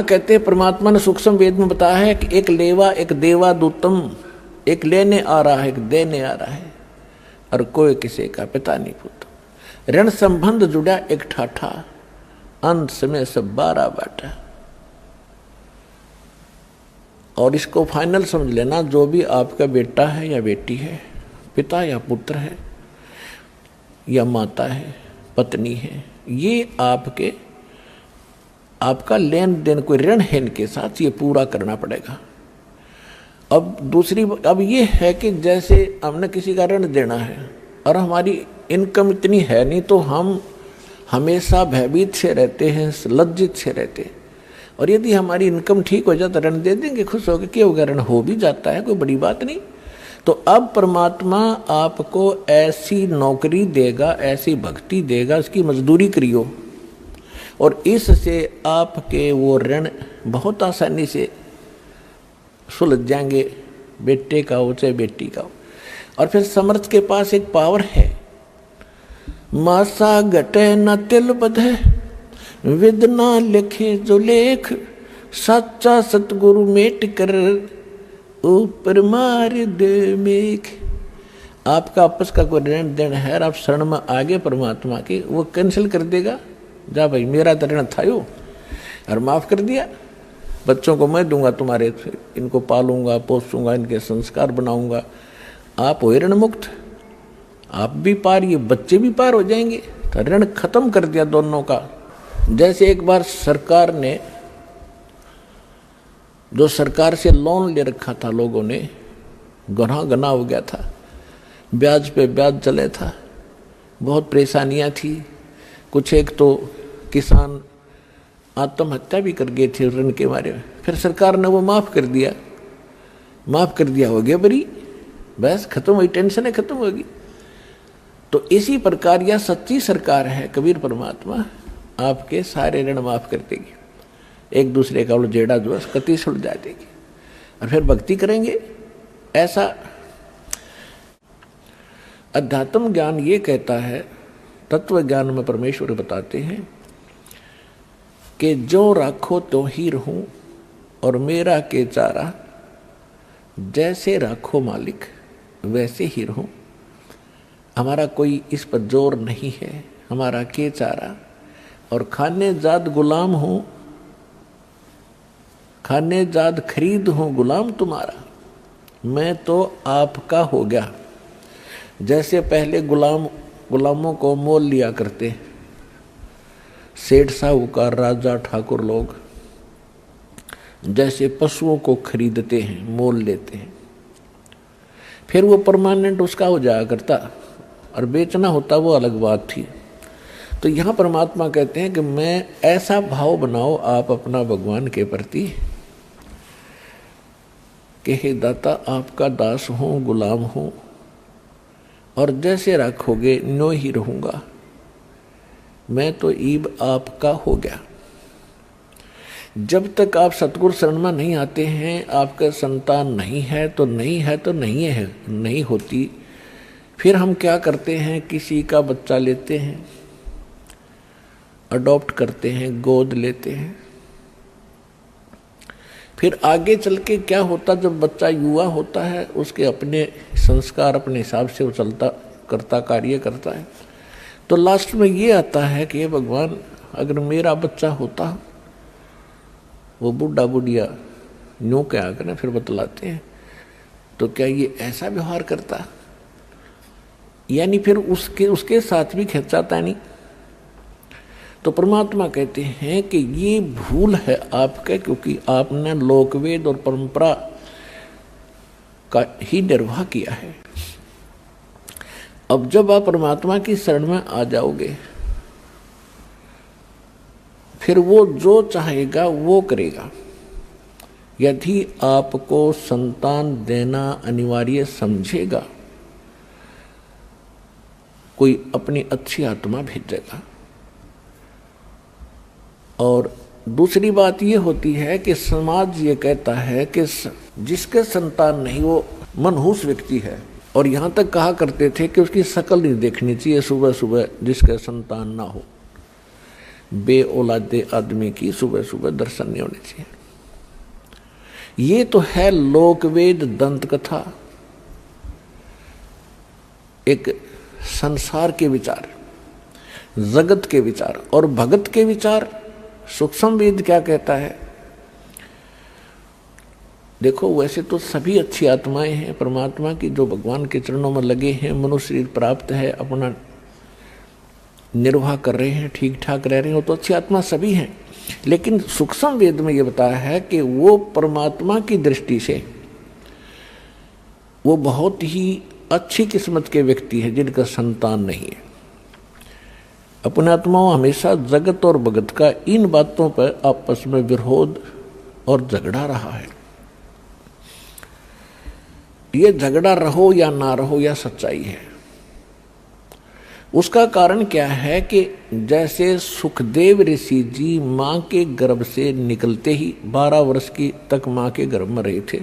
कहते हैं परमात्मा ने सूक्ष्म वेद में बताया है कि एक लेवा एक देवा दूतम, एक लेने आ रहा है एक देने आ रहा है, और कोई किसी का पिता नहीं पुत्र। ऋण संबंध जुड़ा एक ठाठा, अंत में सब 12 बाटा। और इसको फाइनल समझ लेना, जो भी आपका बेटा है या बेटी है, पिता या पुत्र है या माता है, पत्नी है, ये आपका लेन देन कोई ऋण है इनके साथ, ये पूरा करना पड़ेगा। अब ये है कि जैसे हमने किसी का ऋण देना है और हमारी इनकम इतनी है नहीं, तो हम हमेशा भयभीत से रहते हैं, लज्जित से रहते हैं। और यदि हमारी इनकम ठीक हो जाए तो ऋण दे देंगे, खुश होकर, क्या होगा, ऋण हो भी जाता है, कोई बड़ी बात नहीं। तो अब परमात्मा आपको ऐसी नौकरी देगा, ऐसी भक्ति देगा, उसकी मजदूरी करियो, और इससे आपके वो ऋण बहुत आसानी से सुलझ जाएंगे, बेटे का हो चाहे बेटी का हो। और फिर समर्थ के पास एक पावर है, मासा घटे न तिल बधे, विद ना लिखे जो लेख, सच्चा सतगुरु मेट कर ऊपर मार दे मेघ। आपका आपस का कोई ऋण देन है, आप शरण में आगे परमात्मा की, वो कैंसिल कर देगा। जा भाई, मेरा तो ऋण था यो, और माफ कर दिया। बच्चों को मैं दूंगा तुम्हारे, इनको पालूंगा पोसूंगा, इनके संस्कार बनाऊंगा, आप हो ऋण मुक्त, आप भी पार, ये बच्चे भी पार हो जाएंगे। तो ऋण खत्म कर दिया दोनों का। जैसे एक बार सरकार ने, जो सरकार से लोन ले रखा था लोगों ने, गना हो गया था, ब्याज पे ब्याज चले था, बहुत परेशानियां थी। कुछ एक तो किसान आत्महत्या भी कर गए थे ऋण के मारे में। फिर सरकार ने वो माफ कर दिया, हो गया बरी, बस खत्म हुई, टेंशन है खत्म होगी। तो इसी प्रकार यह सच्ची सरकार है कबीर परमात्मा, आपके सारे ऋण माफ कर देगी, एक दूसरे का जेड़ा जो है कति सुलझा देगी, और फिर भक्ति करेंगे। ऐसा अध्यात्म ज्ञान ये कहता है, तत्व ज्ञान में परमेश्वर बताते हैं कि जो राखो तो ही रहूं और मेरा के चारा, जैसे राखो मालिक वैसे ही रहूं। हमारा कोई इस पर जोर नहीं है, हमारा के चारा, और खाने जाद गुलाम हूं, खाने जाद खरीद हूं गुलाम तुम्हारा, मैं तो आपका हो गया। जैसे पहले गुलामों को मोल लिया करते सेठ साहूकार राजा ठाकुर लोग, जैसे पशुओं को खरीदते हैं, मोल लेते हैं, फिर वो परमानेंट उसका हो जाया करता, और बेचना होता वो अलग बात थी। तो यहाँ परमात्मा कहते हैं कि मैं ऐसा भाव बनाओ आप अपना भगवान के प्रति कि हे दाता, आपका दास हूँ, गुलाम हूँ, और जैसे रखोगे नो ही रहूँगा, मैं तो ईब आपका हो गया। जब तक आप सतगुरु शरण में नहीं आते हैं, आपका संतान नहीं है तो नहीं है, तो नहीं है, नहीं होती। फिर हम क्या करते हैं, किसी का बच्चा लेते हैं, अडॉप्ट करते हैं, गोद लेते हैं। फिर आगे चल के क्या होता, जब बच्चा युवा होता है, उसके अपने संस्कार अपने हिसाब से वो चलता करता कार्य करता है, तो लास्ट में ये आता है कि भगवान, अगर मेरा बच्चा होता, वो बूढ़ा बुढ़िया यूँ क्या करें, फिर बतलाते हैं, तो क्या ये ऐसा व्यवहार करता, यानी फिर उसके साथ भी खिंचाता नहीं। तो परमात्मा कहते हैं कि ये भूल है आपके, क्योंकि आपने लोकवेद और परंपरा का ही निर्वाह किया है। अब जब आप परमात्मा की शरण में आ जाओगे, फिर वो जो चाहेगा वो करेगा। यदि आपको संतान देना अनिवार्य समझेगा, कोई अपनी अच्छी आत्मा भेजेगा। और दूसरी बात ये होती है कि समाज ये कहता है कि जिसके संतान नहीं वो मनहूस व्यक्ति है, और यहाँ तक कहा करते थे कि उसकी शक्ल नहीं देखनी चाहिए सुबह सुबह जिसके संतान ना हो। बे औलादे आदमी की सुबह सुबह दर्शन नहीं होने चाहिए। ये तो है लोकवेद दंत कथा, एक संसार के विचार, जगत के विचार। और भगत के विचार सूक्ष्म वेद क्या कहता है? देखो, वैसे तो सभी अच्छी आत्माएं हैं परमात्मा की, जो भगवान के चरणों में लगे हैं, मनुष्य शरीर प्राप्त है, अपना निर्वाह कर रहे हैं, ठीक ठाक रह रहे हैं, वो तो अच्छी आत्मा सभी हैं। लेकिन सूक्ष्म वेद में ये बताया है कि वो परमात्मा की दृष्टि से वो बहुत ही अच्छी किस्मत के व्यक्ति है जिनका संतान नहीं है। अपने आत्माओं हमेशा जगत और भगत का इन बातों पर आपस में विरोध और झगड़ा रहा है। ये झगड़ा रहो या ना रहो, या सच्चाई है। उसका कारण क्या है कि जैसे सुखदेव ऋषि जी मां के गर्भ से निकलते ही 12 वर्ष की तक मां के गर्भ में रहे थे,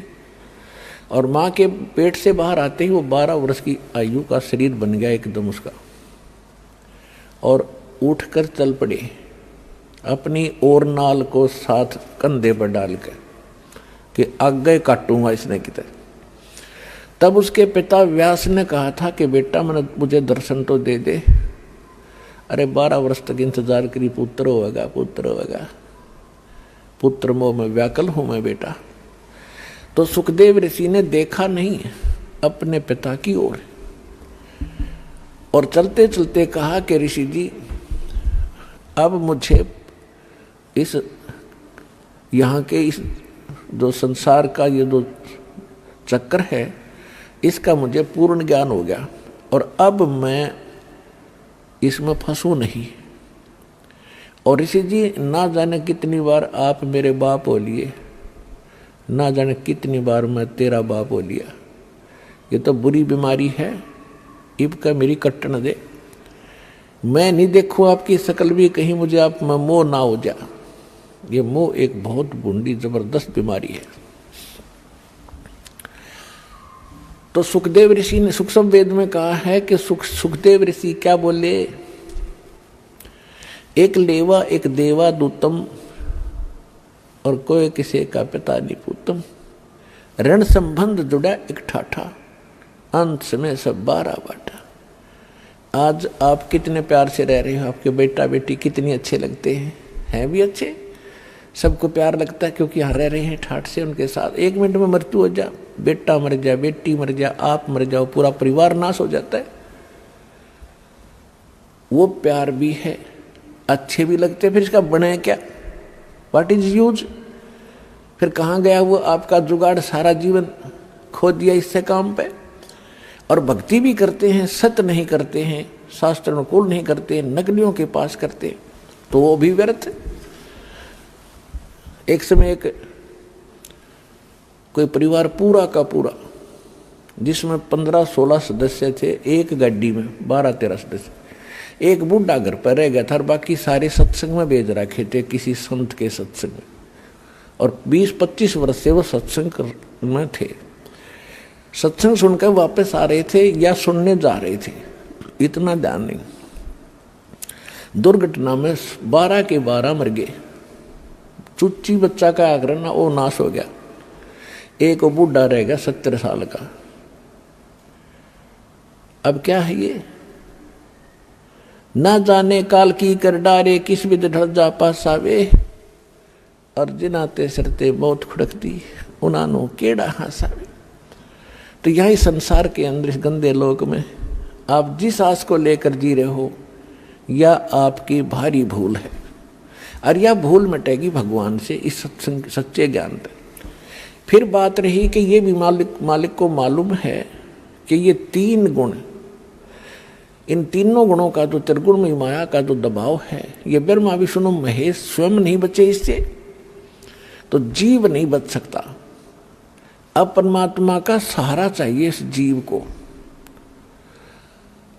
और मां के पेट से बाहर आते ही वो 12 वर्ष की आयु का शरीर बन गया एकदम उसका, और उठकर चल पड़े अपनी और नाल को साथ कंधे पर डालकर कि आगे काटूंगा इसने कितने। तब उसके पिता व्यास ने कहा था कि बेटा मुझे दर्शन तो दे दे। अरे 12 वर्ष तक इंतजार करी, पुत्र होगा पुत्र होगा, पुत्र मोह में व्याकुल हूं मैं बेटा। तो सुखदेव ऋषि ने देखा नहीं अपने पिता की ओर, और चलते चलते कहा कि ऋषि जी अब मुझे इस यहाँ के इस जो संसार का ये जो चक्र है इसका मुझे पूर्ण ज्ञान हो गया, और अब मैं इसमें फंसू नहीं। और ऋषि जी ना जाने कितनी बार आप मेरे बाप हो लिए, ना जाने कितनी बार मैं तेरा बाप हो लिया। ये तो बुरी बीमारी है, इब का मेरी कट्टन दे। मैं नहीं देखूँ आपकी शकल भी, कहीं मुझे आप में मोह ना हो जा। ये मोह एक बहुत बुरी जबरदस्त बीमारी है। तो सुखदेव ऋषि ने सूक्ष्म वेद में कहा है कि सुखदेव ऋषि क्या बोले? एक लेवा एक देवा दूतम, और कोई किसी का पिता निपुतम। ऋण संबंध जुड़ा एक ठाठा, अंत में सब 12 बाटा। आज आप कितने प्यार से रह रहे हो, आपके बेटा बेटी कितनी अच्छे लगते हैं भी अच्छे, सबको प्यार लगता है क्योंकि यहाँ रह रहे हैं ठाठ से उनके साथ। 1 मिनट में मृत्यु हो जा, बेटा मर जाए, बेटी मर जाए, आप मर जाओ, पूरा परिवार नाश हो जाता है। वो प्यार भी है, अच्छे भी लगते हैं, फिर इसका बने क्या? What is use? फिर कहाँ गया वो आपका जुगाड़? सारा जीवन खो दिया इससे काम पे। और भक्ति भी करते हैं, सत्य नहीं करते हैं, शास्त्र अनुकूल नहीं करते, नकलियों के पास करते, तो वो भी व्यर्थ। एक समय एक कोई परिवार पूरा का पूरा जिसमें 15-16 सदस्य थे, एक गाड़ी में 12-13 सदस्य, एक बूढ़ा घर पर रह गया था और बाकी सारे सत्संग में भेज रखे थे किसी संत के सत्संग में, और 20-25 वर्ष से वो सत्संग में थे। सत्संग सुनकर वापस आ रहे थे या सुनने जा रहे थे, इतना ध्यान नहीं। दुर्घटना में 12 के 12 मर गए। चुच्ची बच्चा का आग्रह ना, वो नाश हो गया। एक वो बूढ़ा रह गया 70 साल का। अब क्या है ये? ना जाने काल की कर डारे, किस विध ढल जा पास आवे, और जिनाते सरते मौत खुड़कती, उनानो केड़ा हंसावे। तो यही संसार के अंदर इस गंदे लोक में आप जिस आस को लेकर जी रहे हो, या आपकी भारी भूल है, और यह भूल मिटेगी भगवान से, इस सत्संग सच्चे ज्ञान पे। फिर बात रही कि ये भी मालिक को मालूम है कि ये 3 गुण, इन तीनों गुणों का जो त्रिगुणमयी माया का जो दबाव है, ये ब्रह्मा विष्णु महेश स्वयं नहीं बचे इससे, तो जीव नहीं बच सकता। अब परमात्मा का सहारा चाहिए इस जीव को।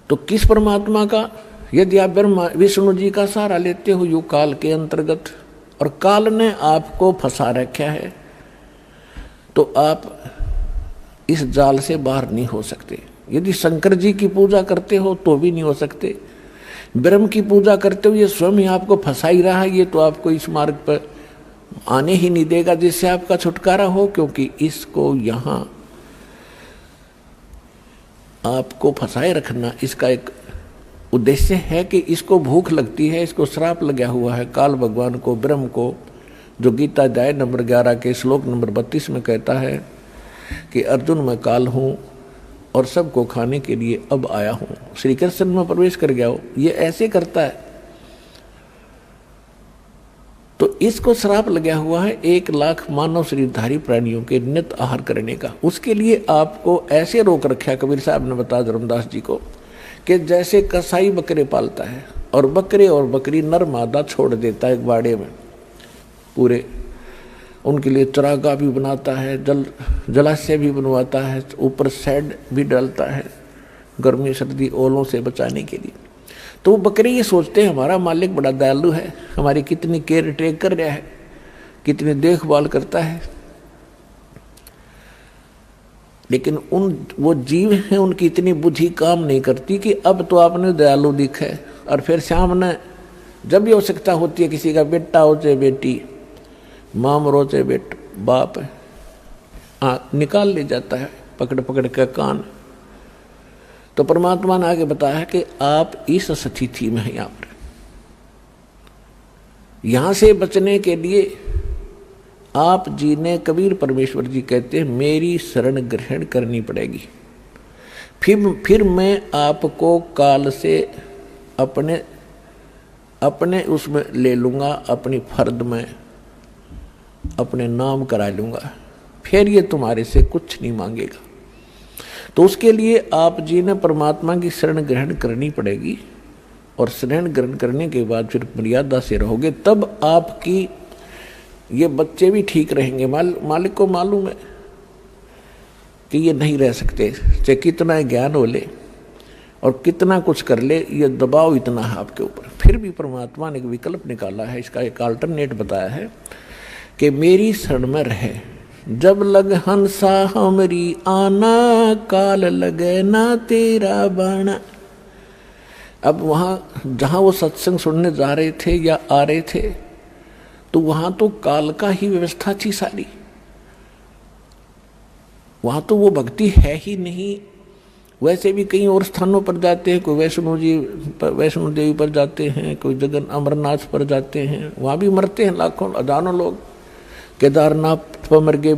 तो किस परमात्मा का? यदि आप ब्रह्मा विष्णु जी का सहारा लेते हो युग काल के अंतर्गत, और काल ने आपको फंसा रखा है, तो आप इस जाल से बाहर नहीं हो सकते। यदि शंकर जी की पूजा करते हो तो भी नहीं हो सकते। ब्रह्म की पूजा करते हुए स्वयं ही आपको फंसा ही रहा है, ये तो आपको इस मार्ग पर आने ही नहीं देगा जिससे आपका छुटकारा हो, क्योंकि इसको यहाँ आपको फंसाए रखना इसका एक उद्देश्य है कि इसको भूख लगती है, इसको श्राप लगा हुआ है काल भगवान को, ब्रह्म को, जो गीता अध्याय नंबर 11 के श्लोक नंबर 32 में कहता है कि अर्जुन मैं काल हूँ और सबको खाने के लिए अब आया हूँ, श्री कृष्ण में प्रवेश कर गया हो, ये ऐसे करता है। तो इसको श्राप लगा हुआ है 1 लाख मानव शरीरधारी प्राणियों के नित आहार करने का। उसके लिए आपको ऐसे रोक रखा कबीर साहब ने बताया धर्मदास जी को कि जैसे कसाई बकरे पालता है और बकरे और बकरी नर मादा छोड़ देता है एक बाड़े में, पूरे उनके लिए चरागाह भी बनाता है, जलाशय भी बनवाता है, ऊपर शेड भी डालता है गर्मी सर्दी ओलों से बचाने के लिए। तो वो बकरे ये सोचते हैं हमारा मालिक बड़ा दयालु है, हमारी कितनी केयर टेक कर रहा है, कितनी देखभाल करता है। लेकिन वो जीव हैं, उनकी इतनी बुद्धि काम नहीं करती कि अब तो आपने दयालु दिखे और फिर सामने जब भी आवश्यकता होती है, किसी का बेटा हो चाहे बेटी, माँ मरो चाहे बाप है, निकाल ले जाता है पकड़ पकड़ के कान। तो परमात्मा ने आगे बताया कि आप इस स्थिति में हैं, यहां से बचने के लिए आप जी ने, कबीर परमेश्वर जी कहते हैं, मेरी शरण ग्रहण करनी पड़ेगी। फिर मैं आपको काल से अपने उसमें ले लूंगा, अपनी फर्द में अपने नाम करा लूंगा, फिर ये तुम्हारे से कुछ नहीं मांगेगा। तो उसके लिए आप जी ने परमात्मा की शरण ग्रहण करनी पड़ेगी, और शरण ग्रहण करने के बाद फिर मर्यादा से रहोगे, तब आपकी ये बच्चे भी ठीक रहेंगे। मालिक को मालूम है कि ये नहीं रह सकते, चाहे कितना ज्ञान हो ले और कितना कुछ कर ले, ये दबाव इतना है आपके ऊपर। फिर भी परमात्मा ने एक विकल्प निकाला है, इसका एक अल्टरनेट बताया है कि मेरी शरण में रहे। जब लग हंसा हमरी आना, काल लगे ना तेरा बाणा। अब वहाँ जहाँ वो सत्संग सुनने जा रहे थे या आ रहे थे, तो वहाँ तो काल का ही व्यवस्था थी सारी, वहाँ तो वो भक्ति है ही नहीं। वैसे भी कई और स्थानों पर जाते हैं, कोई वैष्णो देवी पर जाते हैं, कोई जगन अमरनाथ पर जाते हैं, वहाँ भी मरते हैं लाखों हजारों लोग। केदारनाथ पर मर गए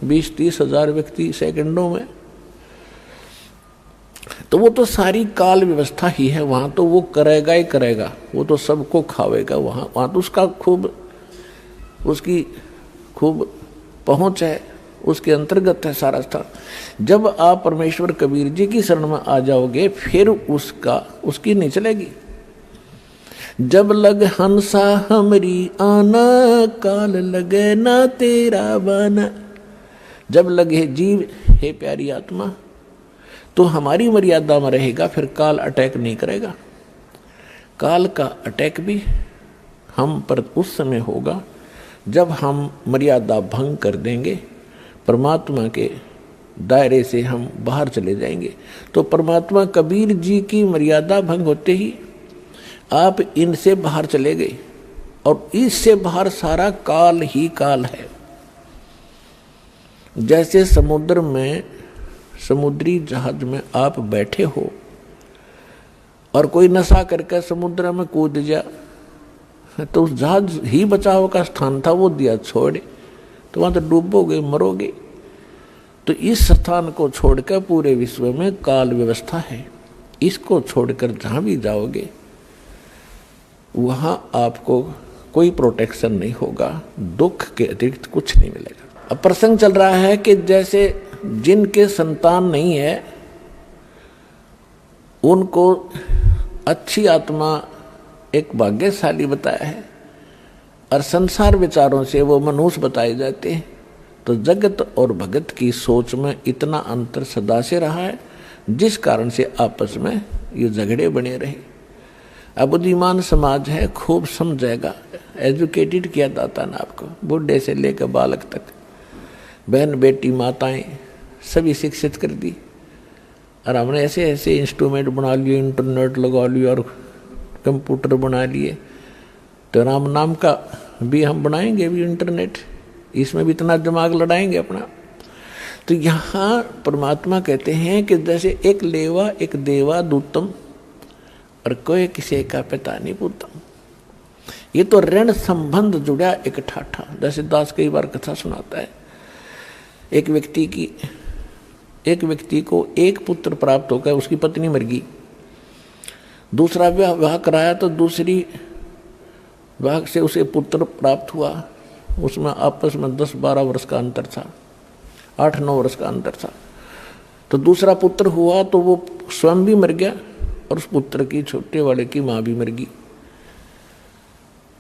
20-30 हजार व्यक्ति सेकंडों में। तो वो तो सारी काल व्यवस्था ही है, वहाँ तो वो करेगा ही करेगा, वो तो सबको खावेगा। वहाँ तो उसकी खूब पहुँच है, उसके अंतर्गत है सारा स्थान। जब आप परमेश्वर कबीर जी की शरण में आ जाओगे, फिर उसकी नहीं चलेगी। जब लग हंसा हमरी आना, काल लगे ना तेरा बाना। जब लगे जीव, हे प्यारी आत्मा, तो हमारी मर्यादा में रहेगा, फिर काल अटैक नहीं करेगा। काल का अटैक भी हम पर उस समय होगा जब हम मर्यादा भंग कर देंगे, परमात्मा के दायरे से हम बाहर चले जाएंगे। तो परमात्मा कबीर जी की मर्यादा भंग होते ही आप इनसे बाहर चले गए, और इससे बाहर सारा काल ही काल है। जैसे समुद्र में, समुद्री जहाज में आप बैठे हो और कोई नशा करके समुद्र में कूद जा, तो उस जहाज ही बचाव का स्थान था, वो दिया छोड़े तो वहां तो डूबोगे, मरोगे। तो इस स्थान को छोड़कर पूरे विश्व में काल व्यवस्था है, इसको छोड़कर जहां भी जाओगे वहां आपको कोई प्रोटेक्शन नहीं होगा, दुख के अतिरिक्त कुछ नहीं मिलेगा। अब प्रसंग चल रहा है कि जैसे जिनके संतान नहीं है उनको अच्छी आत्मा एक भाग्यशाली बताया है, और संसार विचारों से वो मनुष्य बताए जाते हैं। तो जगत और भगत की सोच में इतना अंतर सदा से रहा है, जिस कारण से आपस में ये झगड़े बने रहे। अब बुद्धिमान समाज है, खूब समझेगा, एजुकेटेड किया जाता ना आपको, बूढ़े से लेकर बालक तक, बहन बेटी माताएं सभी शिक्षित कर दी। और हमने ऐसे ऐसे इंस्ट्रूमेंट बना लिए, इंटरनेट लगा लिया और कंप्यूटर बना लिए, तो राम नाम का भी हम बनाएंगे भी इंटरनेट, इसमें भी इतना दिमाग लड़ाएंगे अपना। तो यहाँ परमात्मा कहते हैं कि जैसे एक लेवा एक देवा दूतम और कोई किसी का पिता नहीं पूतम। ये तो ऋण संबंध जुड़ा एक ठाठा। जैसे दास कई बार कथा सुनाता है, एक व्यक्ति को एक पुत्र प्राप्त होकर उसकी पत्नी मर गई, दूसरा विवाह कराया तो दूसरी विवाह से उसे पुत्र प्राप्त हुआ, उसमें आपस में 10-12 वर्ष का अंतर था, 8-9 वर्ष का अंतर था। तो दूसरा पुत्र हुआ तो वो स्वयं भी मर गया और उस पुत्र की छोटे वाले की माँ भी मर गई।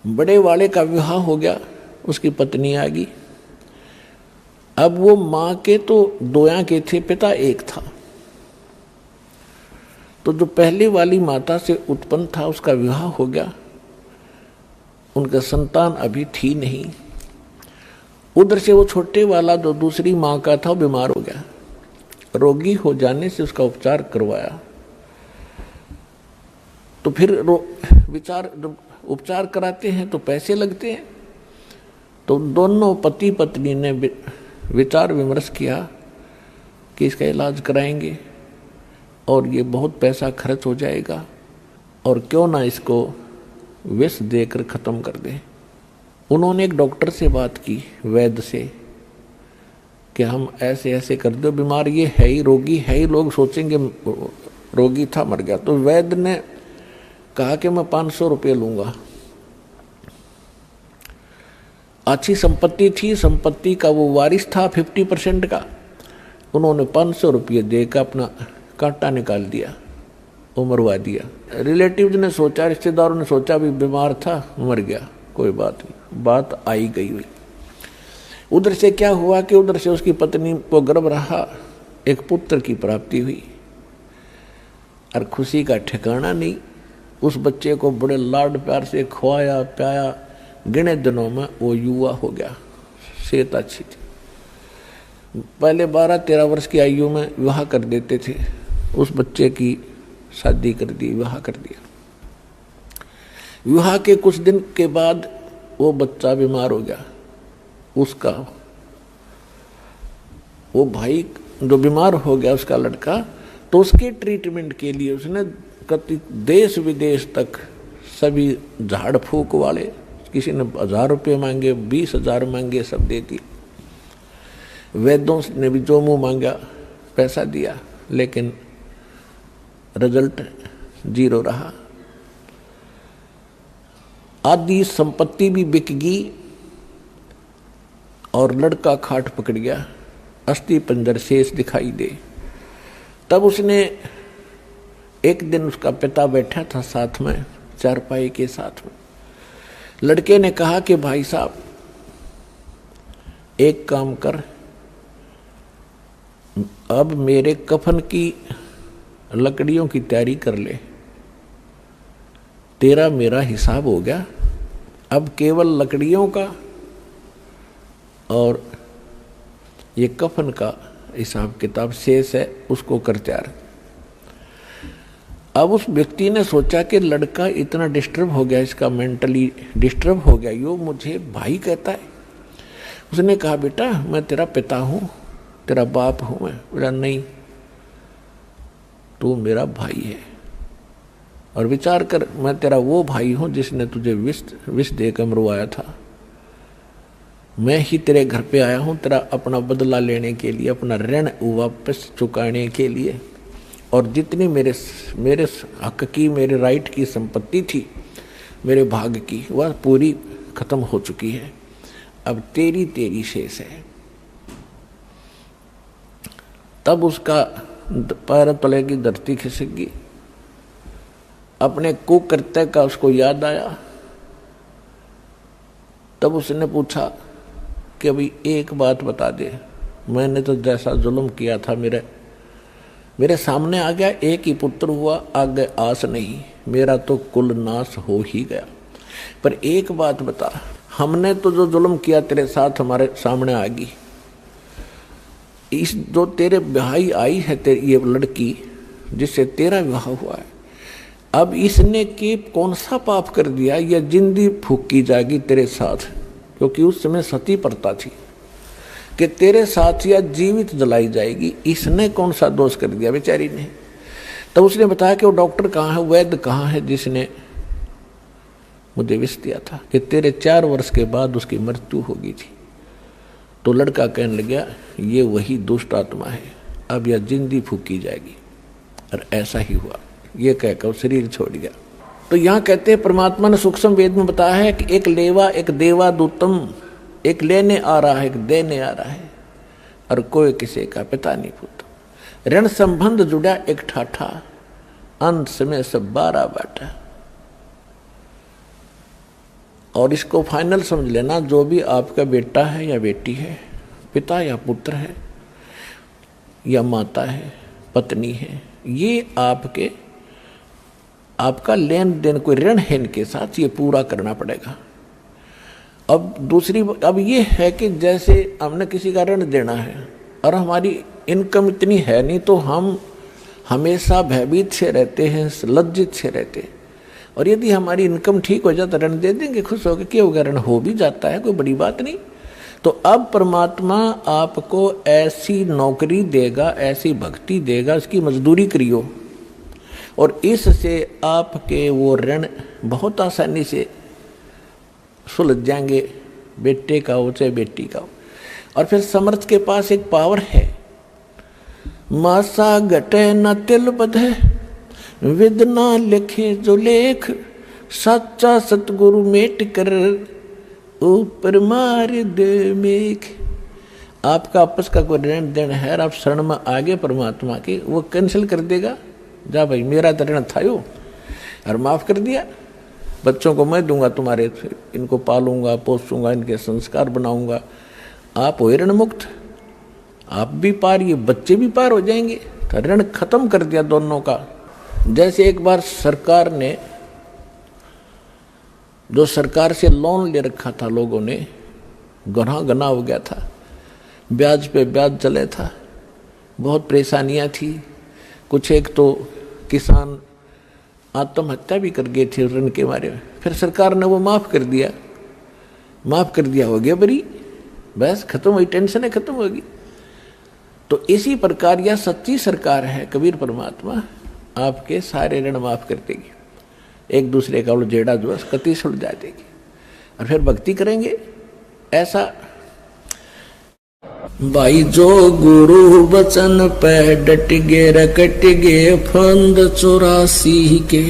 बड़े वाले का विवाह हो गया, उसकी पत्नी आ गई। अब वो माँ के तो दोया के थे, पिता एक था। तो जो पहले वाली माता से उत्पन्न था उसका विवाह हो गया, उनका संतान अभी थी नहीं। उधर से वो छोटे वाला जो दूसरी माँ का था वो बीमार हो गया, रोगी हो जाने से उसका उपचार करवाया। तो फिर उपचार कराते हैं तो पैसे लगते हैं। तो दोनों पति पत्नी ने विचार विमर्श किया कि इसका इलाज कराएंगे और ये बहुत पैसा खर्च हो जाएगा, और क्यों ना इसको विष देकर ख़त्म कर दें। उन्होंने एक डॉक्टर से बात की, वैद्य से, कि हम ऐसे ऐसे कर दो, बीमार ये है ही, रोगी है ही, लोग सोचेंगे रोगी था मर गया। तो वैद्य ने कहा कि मैं 500 रुपये लूँगा। अच्छी संपत्ति थी, संपत्ति का वो वारिस था 50% का। उन्होंने 500 रुपये देकर अपना कांटा निकाल दिया, उमरवा दिया। रिलेटिव्स ने सोचा, रिश्तेदारों ने सोचा भी बीमार था मर गया, कोई बात नहीं, बात आई गई हुई। उधर से क्या हुआ कि उधर से उसकी पत्नी को गर्भ रहा, एक पुत्र की प्राप्ति हुई और खुशी का ठिकाना नहीं। उस बच्चे को बड़े लाड प्यार से खवाया प्याया, गिने दिनों में वो युवा हो गया, सेहत अच्छी थी। पहले 12-13 वर्ष की आयु में विवाह कर देते थे, उस बच्चे की शादी कर दी, विवाह कर दिया। विवाह के कुछ दिन के बाद वो बच्चा बीमार हो गया। उसका वो भाई जो बीमार हो गया, उसका लड़का, तो उसके ट्रीटमेंट के लिए उसने कति देश विदेश तक सभी झाड़ फूक वाले, किसी ने 1000 रुपये मांगे, 20,000 मांगे, सब दे दी। वैद्यों ने भी जो मुंह मांगा पैसा दिया, लेकिन रिजल्ट 0 रहा। आधी संपत्ति भी बिक गई और लड़का खाट पकड़ गया, अस्थि पंजर शेष दिखाई दे। तब उसने एक दिन, उसका पिता बैठा था साथ में, चारपाई के साथ में। लड़के ने कहा कि भाई साहब एक काम कर, अब मेरे कफन की लकड़ियों की तैयारी कर ले, तेरा मेरा हिसाब हो गया। अब केवल लकड़ियों का और ये कफन का हिसाब किताब शेष है, उसको कर तैयार। अब उस व्यक्ति ने सोचा कि लड़का इतना डिस्टर्ब हो गया, इसका मेंटली डिस्टर्ब हो गया, यो मुझे भाई कहता है। उसने कहा बेटा मैं तेरा पिता हूँ, तेरा बाप हूँ मैं। बोला नहीं, तू मेरा भाई है, और विचार कर मैं तेरा वो भाई हूँ जिसने तुझे विष देकर मरवाया था। मैं ही तेरे घर पे आया हूँ तेरा अपना बदला लेने के लिए, अपना ऋण वापस चुकाने के लिए। और जितनी मेरे हक की, मेरे राइट की संपत्ति थी, मेरे भाग की, वह पूरी खत्म हो चुकी है। अब तेरी शेष है। तब उसका पैर तले की धरती खिसक गई। अपने कुकृत्य का उसको याद आया। तब उसने पूछा कि अभी एक बात बता दे, मैंने तो जैसा जुल्म किया था मेरे सामने आ गया, एक ही पुत्र हुआ, आगे आस नहीं, मेरा तो कुल नाश हो ही गया। पर एक बात बता, हमने तो जो जुल्म किया तेरे साथ हमारे सामने आ गई। इस जो तेरे भाई आई है, ये लड़की जिससे तेरा विवाह हुआ है, अब इसने कि कौन सा पाप कर दिया, यह जिंदी फूकी जाएगी तेरे साथ, क्योंकि उस समय सती प्रथा थी कि तेरे साथ या जीवित जलाई जाएगी। इसने कौन सा दोष कर दिया बेचारी ने। तब उसने बताया कि वो डॉक्टर कहाँ है, वैद्य कहाँ है जिसने मुझे विष दिया था कि तेरे 4 वर्ष के बाद उसकी मृत्यु होगी थी। तो लड़का कहने लगा ये वही दुष्ट आत्मा है, अब यह जिंदी फूकी जाएगी। और ऐसा ही हुआ, ये कहकर शरीर छोड़ गया। तो यहाँ कहते हैं परमात्मा ने सूक्ष्म वेद में बताया है कि एक लेवा एक देवा दूतम, एक लेने आ रहा है एक देने आ रहा है, और कोई किसी का पिता नहीं पुत्र। ऋण संबंध जुड़ा एक ठाठा, अंत समय सब 12 बाटा। और इसको फाइनल समझ लेना, जो भी आपका बेटा है या बेटी है, पिता या पुत्र है या माता है, पत्नी है, ये आपका लेन देन कोई ऋण है इनके साथ, ये पूरा करना पड़ेगा। अब ये है कि जैसे हमने किसी का ऋण देना है और हमारी इनकम इतनी है नहीं, तो हम हमेशा भयभीत से रहते हैं, लज्जित से रहते हैं। और यदि हमारी इनकम ठीक हो जाए तो ऋण दे देंगे, खुश होकर, क्या होगा, ऋण हो भी जाता है, कोई बड़ी बात नहीं। तो अब परमात्मा आपको ऐसी नौकरी देगा, ऐसी भक्ति देगा, उसकी मजदूरी करियो, और इससे आपके वो ऋण बहुत आसानी से सुलझ जाएंगे, बेटे का हो चाहे बेटी का हो। और फिर समर्थ के पास एक पावर है, मासा घटे न तिल बधे, विद ना लिखे जो लेख, सच्चा सतगुरु मेट कर ऊपर मार दे मेघ। आपका आपस का कोई ऋण देन है और आप शरण में आगे परमात्मा के, वो कैंसिल कर देगा। जा भाई मेरा तो ऋण था यो, और माफ कर दिया। बच्चों को मैं दूंगा तुम्हारे, इनको पालूंगा पोसूंगा, इनके संस्कार बनाऊंगा। आप हो ऋण मुक्त, आप भी पार, ये बच्चे भी पार हो जाएंगे। तो ऋण खत्म कर दिया दोनों का। जैसे एक बार सरकार ने, जो सरकार से लोन ले रखा था लोगों ने, गना हो गया था, ब्याज पे ब्याज चले था, बहुत परेशानियां थी। कुछ एक तो किसान आत्महत्या भी कर गए थे ऋण के मारे में। फिर सरकार ने वो माफ कर दिया, हो गया बरी, बस खत्म हुई, टेंशन है खत्म होगी। तो इसी प्रकार यह सच्ची सरकार है कबीर परमात्मा, आपके सारे ऋण माफ कर देगी। एक दूसरे का जेड़ा जो कति सुलझा देगी, और फिर भक्ति करेंगे। ऐसा भाई जो गुरु वचन पे डट गे, रकट गे फंद 84 के,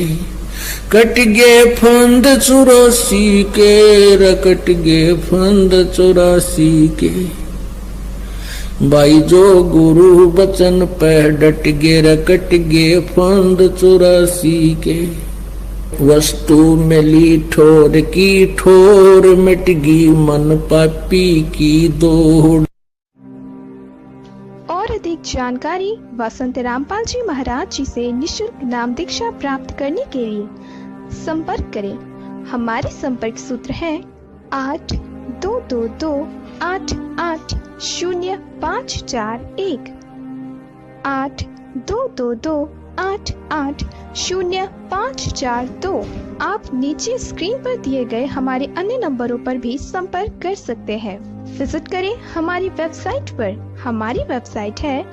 कट गे फंद 84 के, रकट गे फंद 84 के। भाई जो गुरु वचन पे डट गे, रकट गे फंद 84 के। वस्तु मिली ठोर की ठोर, मिट गई मन पापी की दौड़। और अधिक जानकारी वसंत रामपाल जी महाराज जी से निशुल्क नाम दीक्षा प्राप्त करने के लिए संपर्क करें। हमारे संपर्क सूत्र है 8222880541, 8222880542। आप नीचे स्क्रीन पर दिए गए हमारे अन्य नंबरों पर भी संपर्क कर सकते हैं। विजिट करें हमारी वेबसाइट पर। हमारी वेबसाइट है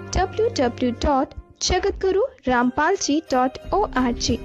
www.jagatgururampalji.org।